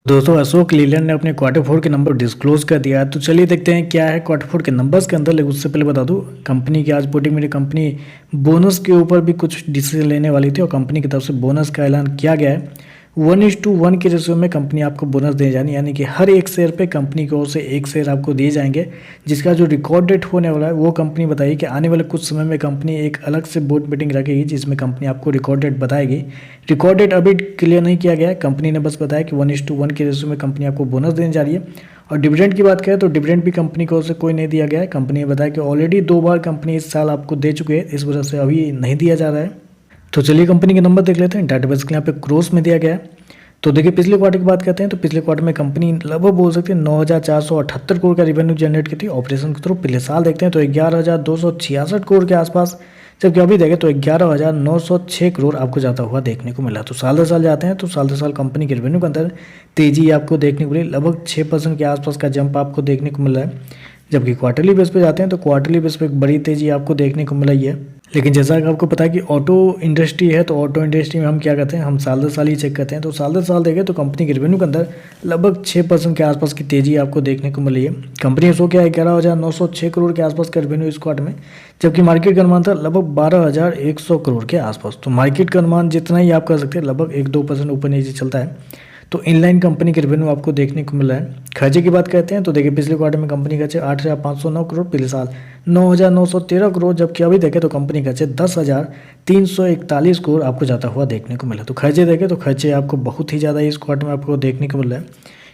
दोस्तों अशोक लीलैंड ने अपने क्वार्टर फोर के नंबर डिस्क्लोज कर दिया है। तो चलिए देखते हैं क्या है क्वार्टर फोर के नंबर्स के अंदर। लेकिन उससे पहले बता दूं, कंपनी की आज रिपोर्टिंग मेरी कंपनी बोनस के ऊपर भी कुछ डिसीजन लेने वाली थी और कंपनी की तरफ से बोनस का ऐलान किया गया है। 1:1 के रेशियो में कंपनी आपको बोनस दे जानी, यानी कि हर एक शेयर पे कंपनी की ओर से एक शेयर आपको दिए जाएंगे, जिसका जो रिकॉर्ड डेट होने वाला है वो कंपनी बताइए कि आने वाले कुछ समय में कंपनी एक अलग से बोर्ड मीटिंग रखेगी जिसमें कंपनी आपको रिकॉर्ड डेट बताएगी। रिकॉर्ड डेट अभी क्लियर नहीं किया गया है, कंपनी ने बस बताया कि 1:1 के रेशियो में कंपनी आपको बोनस देने जा रही है। और डिविडेंड की बात करें तो डिविडेंड भी कंपनी की ओर से कोई नहीं दिया गया है। कंपनी ने बताया कि ऑलरेडी 2 बार कंपनी इस साल आपको दे चुके हैं, इस वजह से अभी नहीं दिया जा रहा है। तो चलिए कंपनी के नंबर देख लेते हैं। डाटाबेस के यहाँ पे क्रोस में दिया गया है। तो देखिए पिछले क्वार्टर की बात करते हैं तो पिछले क्वार्टर में कंपनी लगभग बोल सकते हैं 9,478 करोड़ का रेवेन्यू जनरेट की थी ऑपरेशन के थ्रू। पिछले साल देखते हैं तो 11,266 करोड़ के आसपास, जबकि अभी देखें तो 11,906 करोड़ आपको जाता हुआ देखने को मिला। तो साल दर साल जाते हैं तो साल दर साल कंपनी के रेवेन्यू के अंदर तेजी आपको देखने को मिली, लगभग 6% के आसपास का जंप आपको देखने को मिल रहा है। जबकि क्वार्टरली बेस पे जाते हैं तो क्वार्टरली बेस पे एक बड़ी तेजी आपको देखने को मिला ही है। लेकिन जैसा कि आपको पता है कि ऑटो इंडस्ट्री है, तो ऑटो इंडस्ट्री में हम क्या करते हैं, हम साल दर साल ही चेक करते हैं। तो साल दर साल देखें तो कंपनी के रेवेन्यू के अंदर लगभग 6% के आसपास की तेजी आपको देखने को मिली है। कंपनी शो किया 11,906 करोड़ के आसपास का रेवेन्यू इस क्वार्टर में, जबकि मार्केट का अनुमान था लगभग 12,100 करोड़ के आसपास। तो मार्केट का अनुमान जितना ही आप कर सकते हैं, लगभग 1-2% ऊपर नीचे चलता है। तो इनलाइन कंपनी के रेवेन्यू आपको देखने को मिला है। खर्चे की बात करते हैं तो देखिए पिछले क्वार्टर में कंपनी खर्चे 8,509 करोड़, पिछले साल 9,913 करोड़, जबकि अभी देखें तो कंपनी खर्चे 10,341 करोड़ आपको जाता हुआ देखने को मिला। तो खर्चे देखें तो खर्चे आपको बहुत ही ज़्यादा इस क्वार्टर में आपको देखने को मिल रहा है,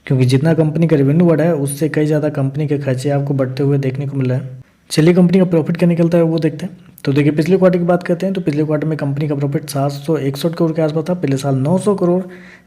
क्योंकि जितना कंपनी का रेवेन्यू बढ़ा है उससे कई ज़्यादा कंपनी के खर्चे आपको बढ़ते हुए देखने को मिल रहा है। चलिए कंपनी का प्रॉफिट क्या निकलता है वो देखते हैं। तो देखिए पिछले क्वार्टर की बात करते हैं तो पिछले क्वार्टर में कंपनी का प्रॉफिट 761 करोड़ के आसपास था, पिछले साल 900 करोड़,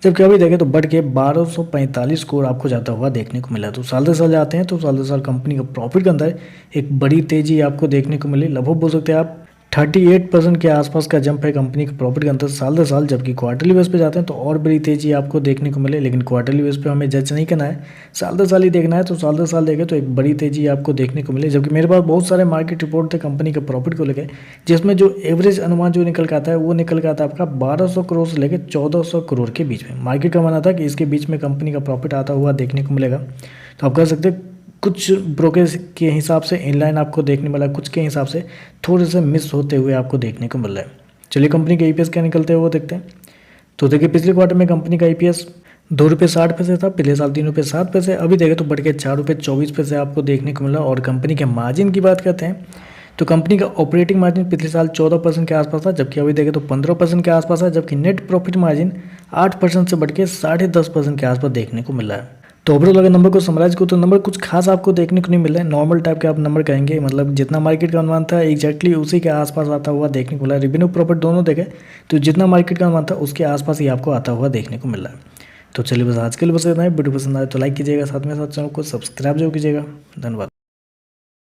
जबकि अभी देखें तो बढ़ के 1245 करोड़ आपको जाता हुआ देखने को मिला। तो साल दर साल जाते हैं तो साल दर साल कंपनी का प्रॉफिट के अंदर एक बड़ी तेजी आपको देखने को मिली। लगभग बोल सकते हैं आप 38% के आसपास का जंप है कंपनी के प्रॉफिट के अंदर साल दर साल। जबकि क्वार्टरली बेस पे जाते हैं तो और बड़ी तेजी आपको देखने को मिले, लेकिन क्वार्टरली बेस पे हमें जज नहीं करना है, साल दर साल ही देखना है। तो साल दर साल देखें तो एक बड़ी तेजी आपको देखने को मिले। जबकि मेरे पास बहुत सारे मार्केट रिपोर्ट थे कंपनी के प्रॉफिट को लेकर, जिसमें जो एवरेज अनुमान जो निकल के आता है वो निकल के आता है आपका 1,200 करोड़ से लेकर 1,400 करोड़ के बीच में। मार्केट का मानना था कि इसके बीच में कंपनी का प्रॉफिट आता हुआ देखने को मिलेगा। तो आप कह सकते हैं कुछ ब्रोकरेज के हिसाब से इनलाइन आपको देखने मिला, कुछ के हिसाब से थोड़े से मिस होते हुए आपको देखने को मिल रहा है। चलिए कंपनी के ईपीएस क्या निकलते हैं वो देखते हैं। तो देखिए पिछले क्वार्टर में कंपनी का ईपीएस 2.60 था, पिछले साल 3.7, अभी देखें तो बढ़ के 4.24 आपको देखने को मिला। और कंपनी के मार्जिन की बात करते हैं तो कंपनी का ऑपरेटिंग मार्जिन पिछले साल 14% के आसपास था, जबकि अभी देखें तो 15% के आसपास है। जबकि नेट प्रॉफिट मार्जिन 8% से बढ़ के 10.5% के आसपास देखने को मिला है। तो ओवरऑल अगर नंबर को समराइज करो तो नंबर कुछ खास आपको देखने को नहीं मिल रहा है, नॉर्मल टाइप के आप नंबर कहेंगे, मतलब जितना मार्केट का अनुमान था एग्जैक्टली उसी के आसपास आता हुआ देखने को मिला है। रेवेन्यू प्रॉफिट दोनों देखें तो जितना मार्केट का अनुमान था उसके आसपास ही आपको आता हुआ देखने को मिल रहा है। तो चलिए बस आज के लिए बस इतना ही। वीडियो पसंद आए तो लाइक कीजिएगा, साथ में साथ चैनल को सब्सक्राइब जरूर कीजिएगा। धन्यवाद।